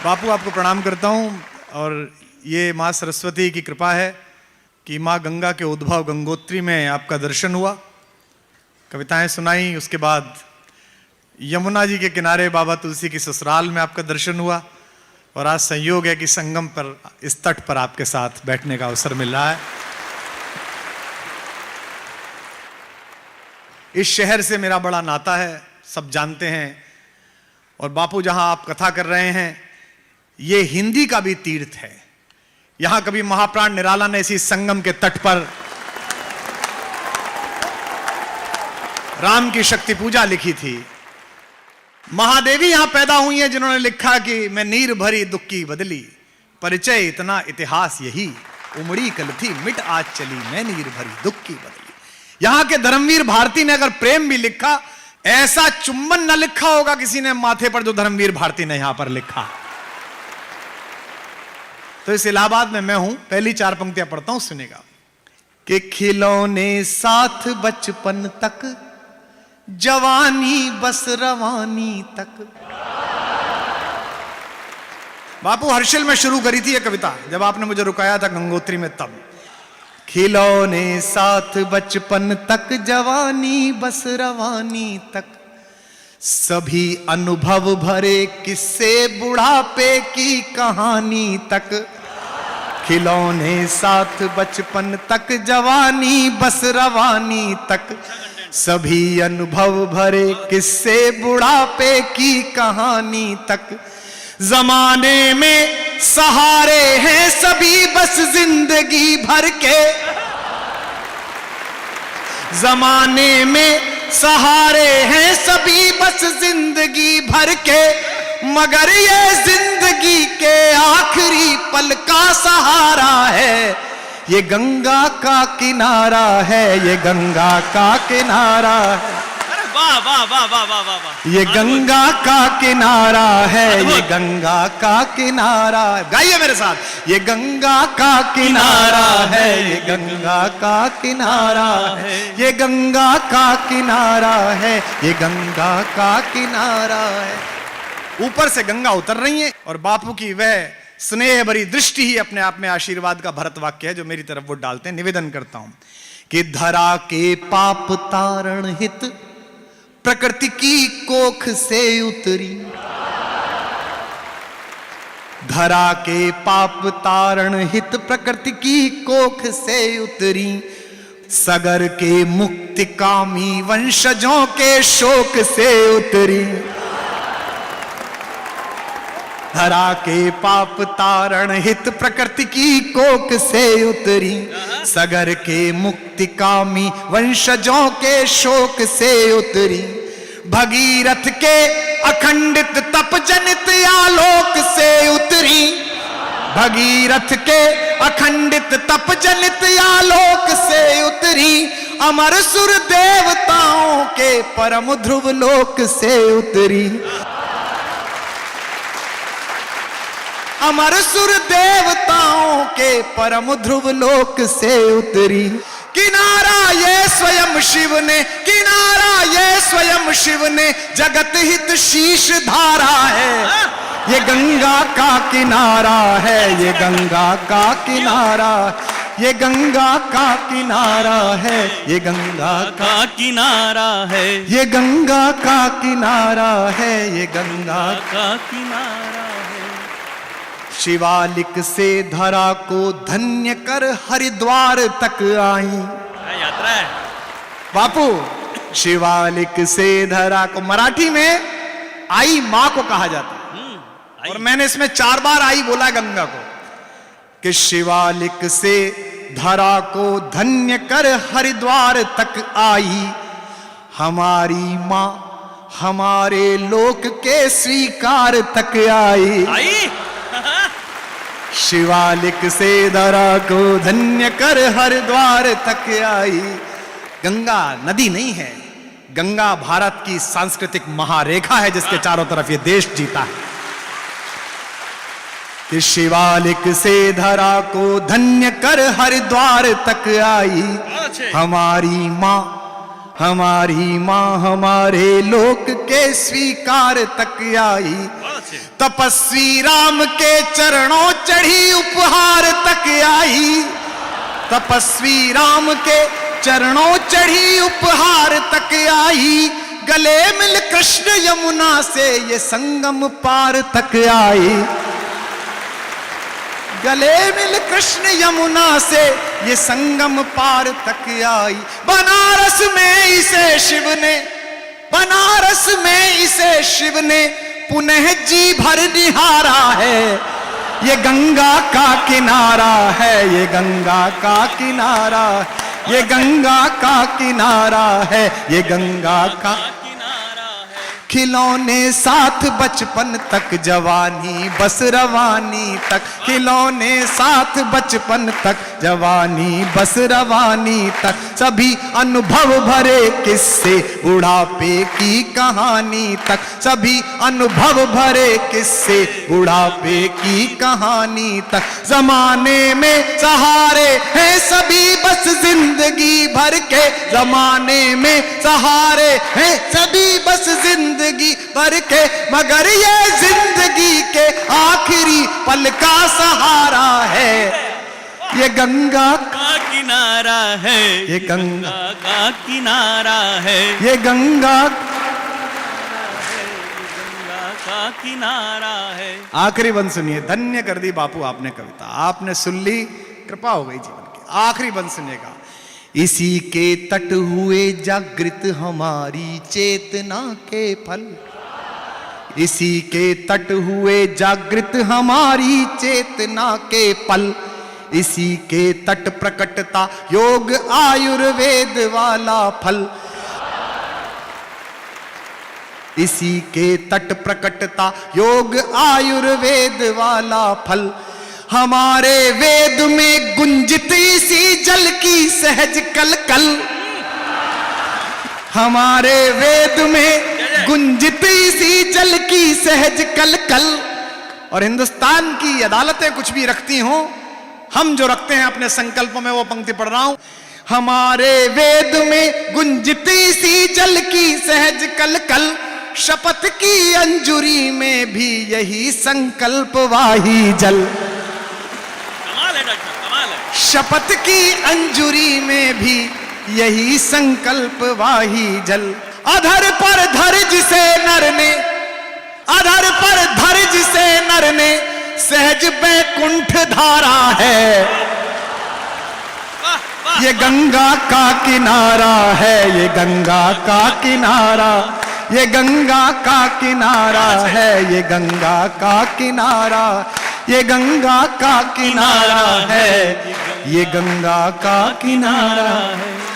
बापू आपको प्रणाम करता हूँ और ये माँ सरस्वती की कृपा है कि माँ गंगा के उद्भव गंगोत्री में आपका दर्शन हुआ, कविताएं सुनाई, उसके बाद यमुना जी के किनारे बाबा तुलसी की ससुराल में आपका दर्शन हुआ और आज संयोग है कि संगम पर, इस तट पर आपके साथ बैठने का अवसर मिल रहा है। इस शहर से मेरा बड़ा नाता है, सब जानते हैं, और बापू जहां आप कथा कर रहे हैं ये हिंदी का भी तीर्थ है। यहां कभी महाप्राण निराला ने इसी संगम के तट पर राम की शक्ति पूजा लिखी थी। महादेवी यहां पैदा हुई है जिन्होंने लिखा कि मैं नीर भरी दुख की बदली, परिचय इतना इतिहास यही, उमड़ी कल थी मिट आज चली, मैं नीर भरी दुख की बदली। यहां के धर्मवीर भारती ने अगर प्रेम भी लिखा, ऐसा चुंबन न लिखा होगा किसी ने माथे पर जो धर्मवीर भारती ने यहां पर लिखा। तो इस इलाहाबाद में मैं हूं, पहली 4 पंक्तियां पढ़ता हूं, सुनेगा। कि खिलौने साथ बचपन तक, जवानी बस रवानी तक। बापू हर्षिल में शुरू करी थी ये कविता, जब आपने मुझे रुकाया था गंगोत्री में तब। खिलौने साथ बचपन तक, जवानी बस रवानी तक, सभी अनुभव भरे किस्से बुढ़ापे की कहानी तक। खिलौने साथ बचपन तक, जवानी बस रवानी तक, सभी अनुभव भरे किस्से बुढ़ापे की कहानी तक। जमाने में सहारे हैं सभी बस जिंदगी भर के, जमाने में सहारे हैं सभी बस जिंदगी भर के, मगर ये जिंदगी के आखिरी पल का सहारा है, ये गंगा का किनारा है, ये गंगा का किनारा है। अरे वाह वाह वाह वाह वाह वाह वाह, ये गंगा का किनारा है, ये गंगा का किनारा। गाइए मेरे साथ। ये गंगा का किनारा है, ये गंगा का किनारा है, ये गंगा का किनारा है, ये गंगा का किनारा है। ऊपर से गंगा उतर रही है और बापू की वह स्नेह भरी दृष्टि ही अपने आप में आशीर्वाद का भरत वाक्य है जो मेरी तरफ वो डालते हैं। निवेदन करता हूं कि धरा के पाप तारण हित, प्रकृति की कोख से उतरी। धरा के पाप तारण हित, प्रकृति की कोख से उतरी, सगर के मुक्ति कामी वंशजों के शोक से उतरी। धरा के पाप तारण हित, प्रकृति की कोख से उतरी, सगर के मुक्ति कामी वंशजों के शोक से उतरी। भगीरथ के अखंडित तप जनित आलोक से उतरी। भगीरथ के अखंडित तप जनित आलोक से उतरी, अमर सुर देवताओं के परम ध्रुव लोक से उतरी। अमर सुर देवताओं के परम ध्रुव लोक से उतरी। किनारा ये स्वयं शिव ने, किनारा ये स्वयं शिव ने, जगत हित शीश धारा है। ये गंगा का किनारा है, ये गंगा का किनारा, ये गंगा का किनारा है, ये गंगा का किनारा है, ये गंगा का किनारा है, ये गंगा का किनारा है। शिवालिक से धरा को धन्य कर हरिद्वार तक आई। यात्रा है बापू। शिवालिक से धरा को मराठी में आई मां को कहा जाता है, और मैंने इसमें 4 बार आई बोला गंगा को, कि शिवालिक से धरा को धन्य कर हरिद्वार तक आई, हमारी मां हमारे लोक के स्वीकार तक आई। शिवालिक से धरा को धन्य कर हरिद्वार तक आई। गंगा नदी नहीं है, गंगा भारत की सांस्कृतिक महारेखा है जिसके चारों तरफ ये देश जीता है। कि शिवालिक से धरा को धन्य कर हरिद्वार तक आई, हमारी मां हमारी माँ हमारे लोक के स्वीकार तक आई, बहुत अच्छे। तपस्वी राम के चरणों चढ़ी उपहार तक आई, तपस्वी राम के चरणों चढ़ी उपहार तक आई, गले मिल कृष्ण यमुना से ये संगम पार तक आई, गले मिल कृष्ण यमुना से ये संगम पार तक आई। बनारस में इसे शिव ने, बनारस में इसे शिव ने पुनः जी भर निहारा है, ये गंगा का किनारा है, ये गंगा का किनारा, ये गंगा का किनारा है, ये गंगा का खिलौने साथ बचपन तक जवानी बस रवानी तक, खिलौने साथ बचपन तक जवानी बस रवानी तक, सभी अनुभव भरे किस्से बुढ़ापे की कहानी तक, सभी अनुभव भरे किस्से बुढ़ापे की कहानी तक, जमाने में सहारे हैं सभी बस जिंदगी भर के, जमाने में सहारे हैं सभी बस जिंदगी भर के, मगर ये जिंदगी के आखिरी पल का सहारा है, ये गंगा का किनारा है, ये गंगा का किनारा है, ये गंगा का किनारा है। आखिरी बंद सुनिए, धन्य कर दी बापू आपने कविता, आपने सुन ली, कृपा हो गई जीवन की। आखिरी बंद सुनिएगा। इसी के तट हुए जागृत हमारी चेतना के फल, इसी के तट हुए जागृत हमारी चेतना के पल, इसी के तट प्रकटता योग आयुर्वेद वाला फल, इसी के तट प्रकटता योग आयुर्वेद वाला फल, हमारे वेद में गुंजित इसी जल की सहज कलकल, हमारे वेद में गुंजित इसी जल की सहज कलकल। और हिंदुस्तान की अदालतें कुछ भी रखती हों, हम जो रखते हैं अपने संकल्पों में, वो पंक्ति पढ़ रहा हूं, हमारे वेद में गुंजित इसी जल की सहज कलकल, शपथ की अंजुरी में भी यही संकल्प वाही जल, शपथ की अंजुरी में भी यही संकल्प वाही जल, अधर पर धर जिसे नर ने, अधर पर धर जिसे नर ने सहज बैकुंठ धारा है, ये गंगा का किनारा है, ये गंगा का किनारा, ये गंगा का किनारा है, ये गंगा का किनारा, ये गंगा का किनारा है, ये गंगा का किनारा है।